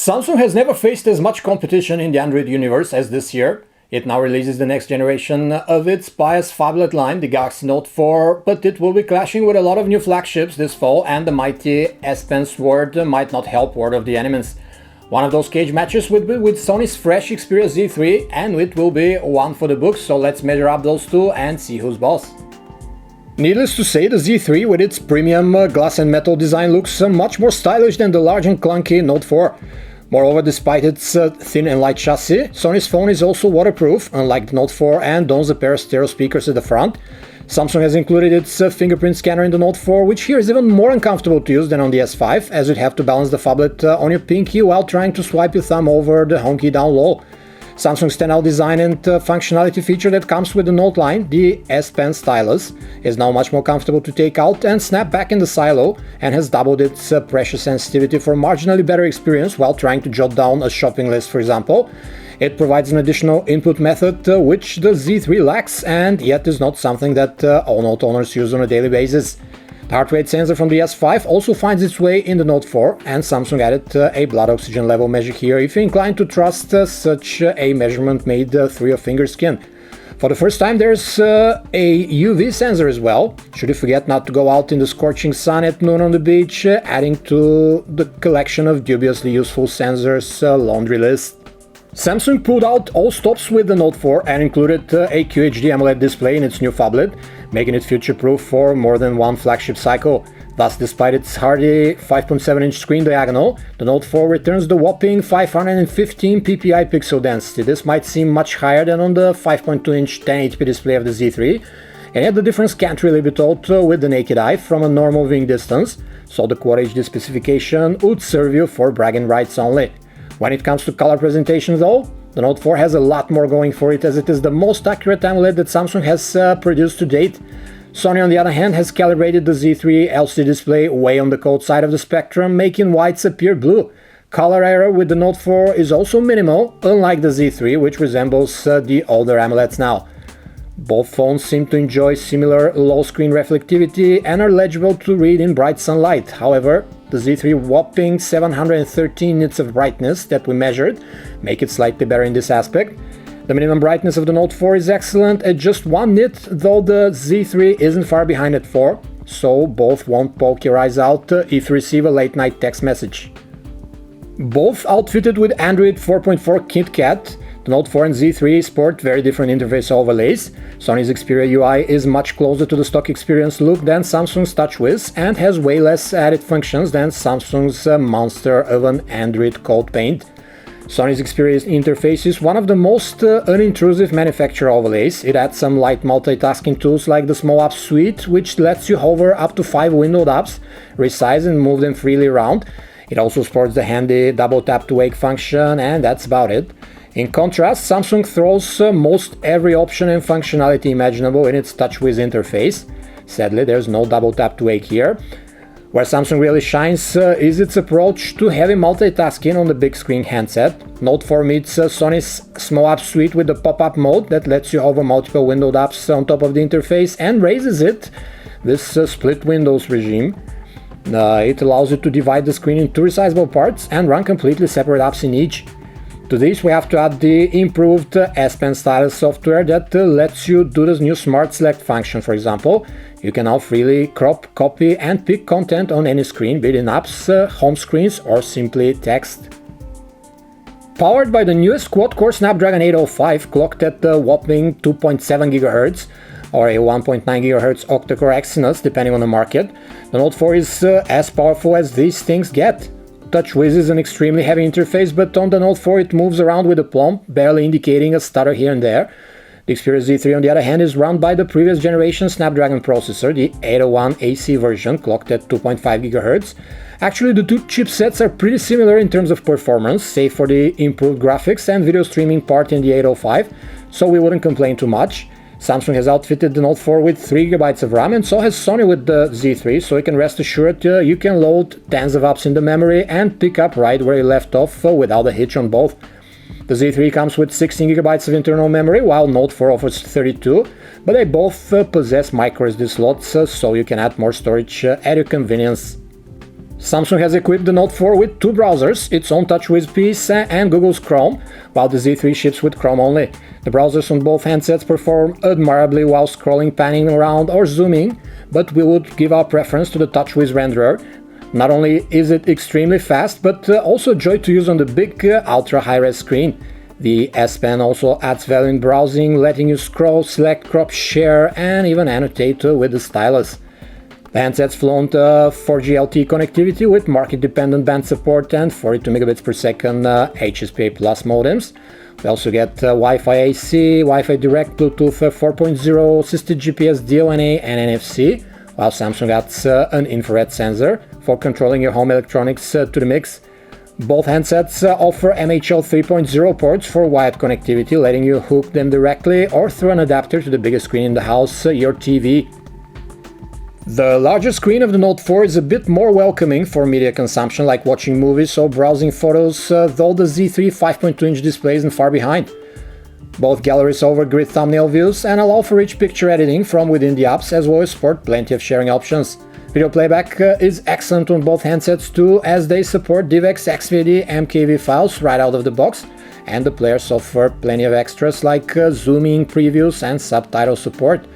Samsung has never faced as much competition in the Android universe as this year. It now releases the next generation of its pious phablet line, the Galaxy Note 4, but it will be clashing with a lot of new flagships this fall, and the mighty S Pen sword might not help Word of the Enemies. One of those cage matches would be with Sony's fresh Xperia Z3, and it will be one for the books, so let's measure up those two and see who's boss. Needless to say, the Z3 with its premium glass and metal design looks much more stylish than the large and clunky Note 4. Moreover, despite its thin and light chassis, Sony's phone is also waterproof, unlike the Note 4, and dons a pair of stereo speakers at the front. Samsung has included its fingerprint scanner in the Note 4, which here is even more uncomfortable to use than on the S5, as you'd have to balance the phablet on your pinky while trying to swipe your thumb over the home key down low. Samsung's standout design and functionality feature that comes with the Note line, the S Pen stylus, is now much more comfortable to take out and snap back in the silo, and has doubled its pressure sensitivity for a marginally better experience while trying to jot down a shopping list, for example. It provides an additional input method which the Z3 lacks, and yet is not something that all Note owners use on a daily basis. The heart rate sensor from the S5 also finds its way in the Note 4, and Samsung added a blood oxygen level measure here if you're inclined to trust such a measurement made through your finger skin. For the first time, there's a UV sensor as well, should you forget not to go out in the scorching sun at noon on the beach, adding to the collection of dubiously useful sensors laundry list. Samsung pulled out all stops with the Note 4 and included a QHD AMOLED display in its new phablet, making it future-proof for more than one flagship cycle. Thus, despite its hardy 5.7-inch screen diagonal, the Note 4 returns the whopping 515 ppi pixel density. This might seem much higher than on the 5.2-inch 1080p display of the Z3, and yet the difference can't really be told with the naked eye from a normal viewing distance, so the Quad HD specification would serve you for bragging rights only. When it comes to color presentation though, the Note 4 has a lot more going for it, as it is the most accurate AMOLED that Samsung has produced to date. Sony, on the other hand, has calibrated the Z3 LCD display way on the cold side of the spectrum, making whites appear blue. Color error with the Note 4 is also minimal, unlike the Z3, which resembles the older AMOLEDs now. Both phones seem to enjoy similar low screen reflectivity and are legible to read in bright sunlight. However, the Z3 whopping 713 nits of brightness that we measured make it slightly better in this aspect. The minimum brightness of the Note 4 is excellent at just 1 nit, though the Z3 isn't far behind at 4, so both won't poke your eyes out if you receive a late night text message. Both outfitted with Android 4.4 KitKat, the Note 4 and Z3 sport very different interface overlays. Sony's Xperia UI is much closer to the stock experience look than Samsung's TouchWiz, and has way less added functions than Samsung's monster of an Android code paint. Sony's Xperia interface is one of the most unintrusive manufacturer overlays. It adds some light multitasking tools like the Small Apps Suite, which lets you hover up to 5 windowed apps, resize and move them freely around. It also supports the handy double tap to wake function, and that's about it. In contrast, Samsung throws most every option and functionality imaginable in its TouchWiz interface. Sadly, there's no double tap to wake here. Where Samsung really shines is its approach to heavy multitasking on the big screen handset. Note 4 meets Sony's Small Apps Suite with the pop-up mode that lets you hover multiple windowed apps on top of the interface and raises it, this split windows regime. It allows you to divide the screen in two resizable parts and run completely separate apps in each. To this, we have to add the improved S Pen stylus software that lets you do this new Smart Select function, for example. You can now freely crop, copy and pick content on any screen, be it in apps, home screens or simply text. Powered by the newest quad-core Snapdragon 805 clocked at the whopping 2.7 GHz or a 1.9 GHz octa-core Exynos depending on the market, the Note 4 is as powerful as these things get. TouchWiz is an extremely heavy interface, but on the Note 4 it moves around with a plump, barely indicating a stutter here and there. The Xperia Z3 on the other hand is run by the previous generation Snapdragon processor, the 801 AC version, clocked at 2.5 GHz. Actually, the two chipsets are pretty similar in terms of performance, save for the improved graphics and video streaming part in the 805, so we wouldn't complain too much. Samsung has outfitted the Note 4 with 3GB of RAM, and so has Sony with the Z3, so you can rest assured you can load tens of apps in the memory and pick up right where you left off without a hitch on both. The Z3 comes with 16GB of internal memory, while Note 4 offers 32, but they both possess microSD slots, so you can add more storage at your convenience. Samsung has equipped the Note 4 with two browsers, its own TouchWiz piece and Google's Chrome, while the Z3 ships with Chrome only. The browsers on both handsets perform admirably while scrolling, panning around or zooming, but we would give our preference to the TouchWiz renderer. Not only is it extremely fast, but also a joy to use on the big ultra high-res screen. The S Pen also adds value in browsing, letting you scroll, select, crop, share, and even annotate with the stylus. The handsets flaunt 4G LTE connectivity with market-dependent band support and 42 megabits per second HSPA Plus modems. We also get Wi-Fi AC, Wi-Fi Direct, Bluetooth 4.0, assisted GPS, DONA, and NFC, while Samsung adds an infrared sensor for controlling your home electronics to the mix. Both handsets offer MHL 3.0 ports for wired connectivity, letting you hook them directly or through an adapter to the biggest screen in the house, your TV. The larger screen of the Note 4 is a bit more welcoming for media consumption like watching movies or browsing photos, though the Z3 5.2-inch display isn't far behind. Both galleries offer grid thumbnail views and allow for rich picture editing from within the apps, as well as support plenty of sharing options. Video playback is excellent on both handsets too, as they support DivX, XVD, MKV files right out of the box, and the players offer plenty of extras like zooming, previews, and subtitle support.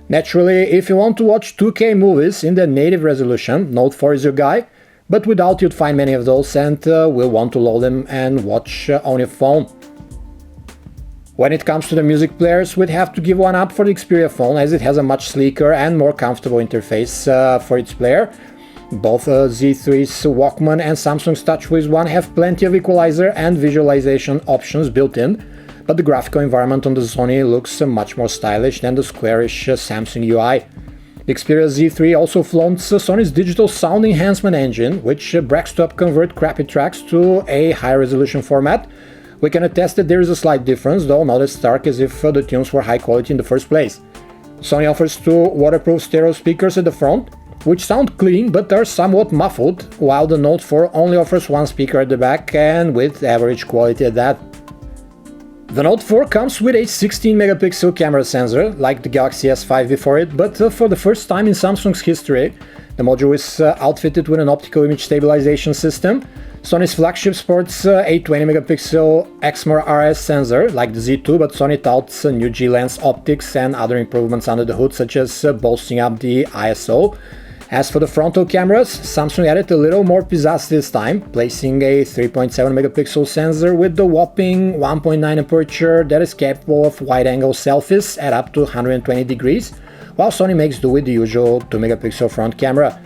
Naturally, if you want to watch 2K movies in their native resolution, Note 4 is your guy, but without you'd find many of those and will want to load them and watch on your phone. When it comes to the music players, we'd have to give one up for the Xperia phone, as it has a much sleeker and more comfortable interface for its player. Both Z3's Walkman and Samsung's TouchWiz One have plenty of equalizer and visualization options built in, but the graphical environment on the Sony looks much more stylish than the squarish Samsung UI. The Xperia Z3 also flaunts Sony's digital sound enhancement engine, which brags to convert crappy tracks to a high-resolution format. We can attest that there is a slight difference, though not as stark as if the tunes were high quality in the first place. Sony offers two waterproof stereo speakers at the front, which sound clean but are somewhat muffled, while the Note 4 only offers one speaker at the back and with average quality at that. The Note 4 comes with a 16-megapixel camera sensor, like the Galaxy S5 before it, but for the first time in Samsung's history, the module is outfitted with an optical image stabilization system. Sony's flagship sports a 20-megapixel Exmor RS sensor, like the Z2, but Sony touts new G-Lens optics and other improvements under the hood, such as bolstering up the ISO. As for the frontal cameras, Samsung added a little more pizzazz this time, placing a 3.7-megapixel sensor with the whopping 1.9 aperture that is capable of wide-angle selfies at up to 120 degrees, while Sony makes do with the usual 2-megapixel front camera.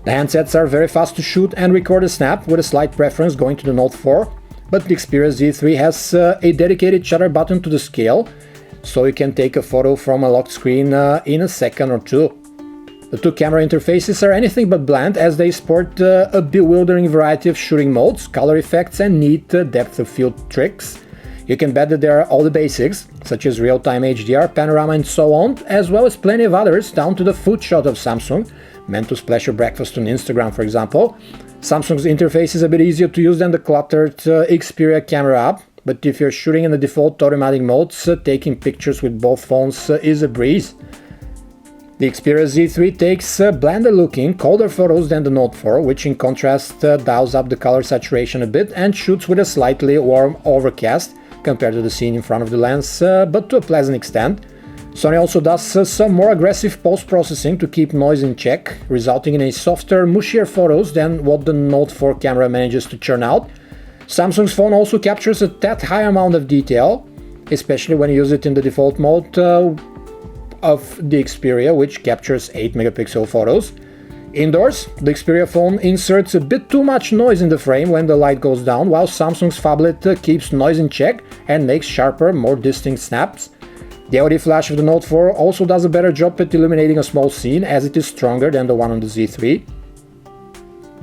The handsets are very fast to shoot and record a snap, with a slight preference going to the Note 4, but the Xperia Z3 has a dedicated shutter button to the scale, so you can take a photo from a locked screen in a second or two. The two camera interfaces are anything but bland, as they sport a bewildering variety of shooting modes, color effects, and neat depth of field tricks. You can bet that there are all the basics, such as real-time HDR, panorama, and so on, as well as plenty of others, down to the food shot of Samsung, meant to splash your breakfast on Instagram, for example. Samsung's interface is a bit easier to use than the cluttered Xperia camera app, but if you're shooting in the default automatic modes, taking pictures with both phones is a breeze. The Xperia Z3 takes blander-looking, colder photos than the Note 4, which in contrast dials up the color saturation a bit and shoots with a slightly warm overcast compared to the scene in front of the lens, but to a pleasant extent. Sony also does some more aggressive post-processing to keep noise in check, resulting in a softer, mushier photos than what the Note 4 camera manages to churn out. Samsung's phone also captures a tad higher amount of detail, especially when you use it in the default mode of the Xperia, which captures 8-megapixel photos. Indoors, the Xperia phone inserts a bit too much noise in the frame when the light goes down, while Samsung's phablet keeps noise in check and makes sharper, more distinct snaps. The LED flash of the Note 4 also does a better job at illuminating a small scene, as it is stronger than the one on the Z3.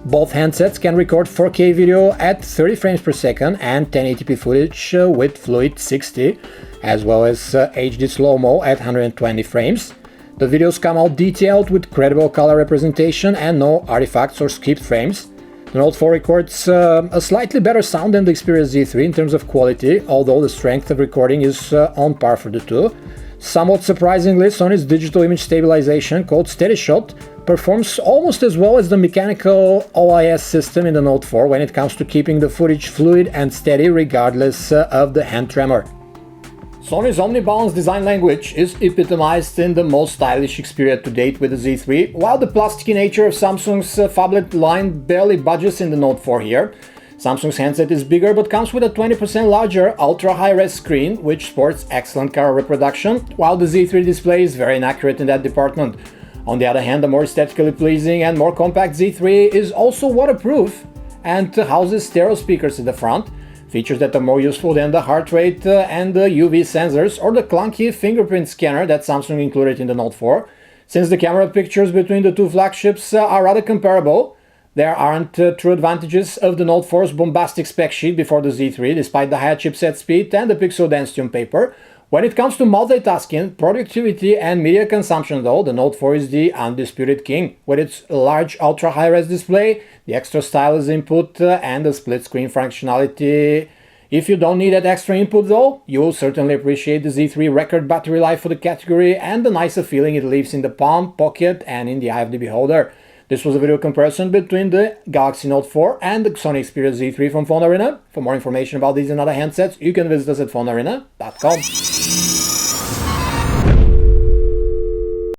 Both handsets can record 4K video at 30 frames per second and 1080p footage with Fluid 60, as well as HD slow-mo at 120 frames. The videos come out detailed with credible color representation and no artifacts or skipped frames. The Note 4 records a slightly better sound than the Xperia Z3 in terms of quality, although the strength of recording is on par for the two. Somewhat surprisingly, Sony's digital image stabilization, called Steady Shot, performs almost as well as the mechanical OIS system in the Note 4 when it comes to keeping the footage fluid and steady regardless of the hand tremor. Sony's omni-balanced design language is epitomized in the most stylish Xperia to date with the Z3, while the plasticky nature of Samsung's phablet line barely budges in the Note 4 here. Samsung's handset is bigger but comes with a 20% larger ultra-high-res screen, which sports excellent color reproduction, while the Z3 display is very inaccurate in that department. On the other hand, the more aesthetically pleasing and more compact Z3 is also waterproof and houses stereo speakers in the front, features that are more useful than the heart rate and the UV sensors or the clunky fingerprint scanner that Samsung included in the Note 4. Since the camera pictures between the two flagships are rather comparable, there aren't true advantages of the Note 4's bombastic spec sheet before the Z3, despite the higher chipset speed and the pixel density on paper. When it comes to multitasking, productivity and media consumption though, the Note 4 is the undisputed king. With its large ultra-high-res display, the extra stylus input and the split-screen functionality. If you don't need that extra input though, you'll certainly appreciate the Z3 record battery life for the category and the nicer feeling it leaves in the palm, pocket and in the eye of the beholder. This was a video comparison between the Galaxy Note 4 and the Sony Xperia Z3 from PhoneArena. For more information about these and other handsets, you can visit us at PhoneArena.com.